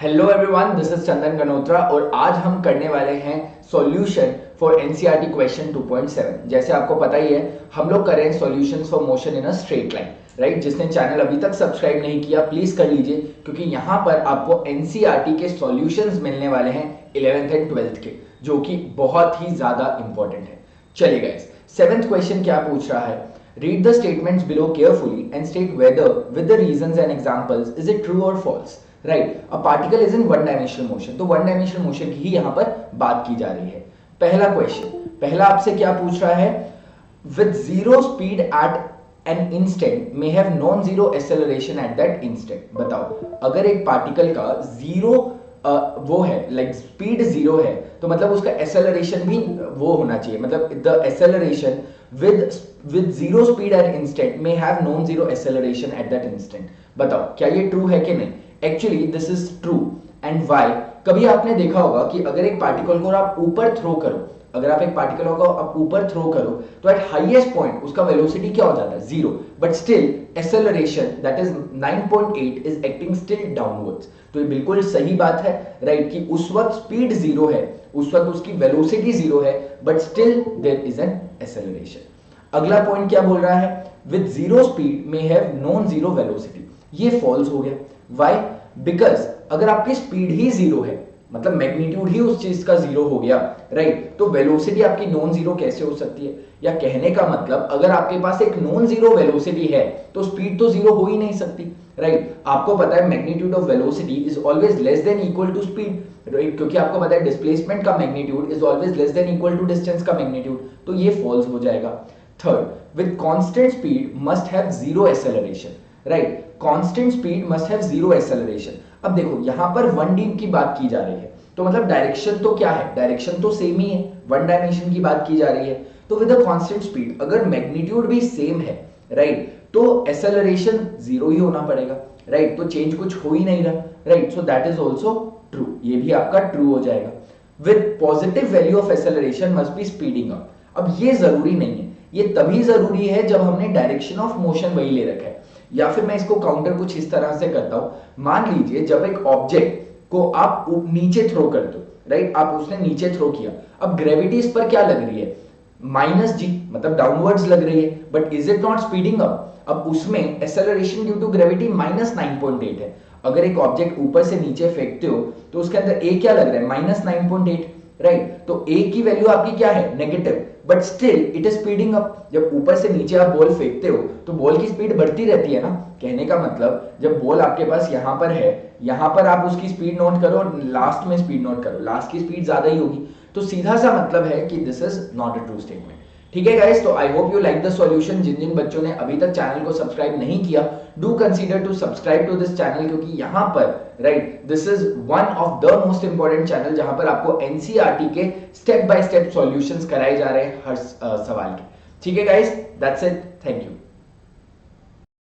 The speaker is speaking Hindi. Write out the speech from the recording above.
हेलो एवरीवन, दिस इज चंदन गनोत्रा और आज हम करने वाले हैं सॉल्यूशन फॉर एनसीईआरटी क्वेश्चन 2.7। जैसे आपको पता ही है, हम लोग कर रहे हैं solutions for motion in a straight line, right. जिसने चैनल अभी तक सब्सक्राइब नहीं किया प्लीज कर लीजिए, क्योंकि यहाँ पर आपको एनसीईआरटी के सॉल्यूशंस मिलने वाले हैं 11th एंड 12th के, जो कि बहुत ही ज्यादा इंपॉर्टेंट है। चलिए गाइस, 7th क्वेश्चन क्या पूछ रहा है? Read the statements below carefully and state whether, with the reasons and examples, is it true or false. Right? A particle is in one dimensional motion. तो one dimensional motion की ही यहाँ पर बात की जा रही है। पहला क्वेश्चन, पहला आपसे क्या पूछ रहा है? With zero speed at an instant may have non-zero acceleration at that instant. बताओ, अगर एक पार्टिकल का जीरो वो है, लाइक स्पीड जीरो है, तो मतलब उसका एक्सेलरेशन भी वो होना चाहिए, मतलब the acceleration with zero speed at instant may have non-zero acceleration at that instant. बताओ क्या ये ट्रू है कि नहीं? Actually this is true and why? कभी आपने देखा होगा कि अगर एक पार्टिकल को आप ऊपर थ्रो करो, अगर आप एक पार्टिकल को आप ऊपर थ्रो करो तो एट हाईएस्ट पॉइंट उसका वेलोसिटी क्या हो जाता है? Zero, but still acceleration that is 9.8 is acting still downwards. तो ये बिल्कुल सही बात है, राइट, कि उस वक्त स्पीड जीरो है, उस वक्त उसकी वेलोसिटी जीरो है, but still there is an acceleration. अगला पॉइंट क्या बोल रहा है? With zero speed may have non zero velocity. ये फॉल्स हो गया। व्हाई? बिकॉज अगर आपकी स्पीड ही जीरो है, मतलब मैग्नीट्यूड ही उस चीज का जीरो हो गया, राइट, तो वेलोसिटी आपकी नॉन जीरो कैसे हो सकती है? या कहने का मतलब, अगर आपके पास एक नॉन जीरो वेलोसिटी है तो स्पीड तो जीरो हो ही नहीं सकती, राइट। आपको पता है magnitude of velocity is always less than equal to speed, right, क्योंकि आपको पता है डिस्प्लेसमेंट का magnitude is always less than equal to distance का मैग्नीट्यूड, तो ये फॉल्स हो जाएगा। Third, with constant speed must have zero acceleration, right? Constant speed must have zero acceleration. अब देखो यहाँ पर 1D की बात की जा रही है, तो मतलब डायरेक्शन तो क्या है? डायरेक्शन तो सेम ही है, वन डायमेंशन की बात की जा रही है। तो विद अ कांस्टेंट स्पीड अगर मैग्नीट्यूड भी सेम है, राइट, तो एक्सेलरेशन जीरो ही होना पड़ेगा, राइट, तो चेंज कुछ हो ही नहीं रहा, right, so that is also true, ये भी आपका ट्रू हो जाएगा। With positive value of acceleration must be speeding up. अब ये जरूरी नहीं है, ये तभी जरूरी है जब हमने डायरेक्शन ऑफ मोशन वही ले रखा है। या फिर मैं इसको काउंटर कुछ इस तरह से करता हूं, मान लीजिए जब एक ऑब्जेक्ट को आप नीचे थ्रो करते हो, राइट, आप उसने नीचे थ्रो किया, अब ग्रेविटी इस पर क्या लग रही है? माइनस जी, मतलब डाउनवर्ड्स लग रही है, but is it not speeding up? अब उसमें एक्सेलरेशन ड्यू टू ग्रेविटी -9.8 है। अगर एक ऑब्जेक्ट ऊपर से नीचे फेंकते हो तो उसके अंदर ए क्या लग रहा है? -9.8, राइट, तो ए की वैल्यू आपकी क्या है? Negative, but still it is speeding up. जब ऊपर से नीचे आप बॉल फेंकते हो तो बॉल की स्पीड बढ़ती रहती है ना। कहने का मतलब, जब बॉल आपके पास यहाँ पर है, यहाँ पर आप उसकी स्पीड नोट करो, लास्ट में स्पीड नोट करो, लास्ट की स्पीड ज्यादा ही होगी। तो सीधा सा मतलब है कि this is not a true statement. ठीक है गाइस, तो I hope you like the solution. जिन जिन बच्चों ने अभी तक चैनल को सब्सक्राइब नहीं किया, do consider to subscribe to this channel, क्योंकि यहाँ पर, right, this is one of the most important channel जहां पर आपको एनसीईआरटी के स्टेप बाय स्टेप सॉल्यूशंस कराए जा रहे हैं हर सवाल के। ठीक है guys, that's it, thank you.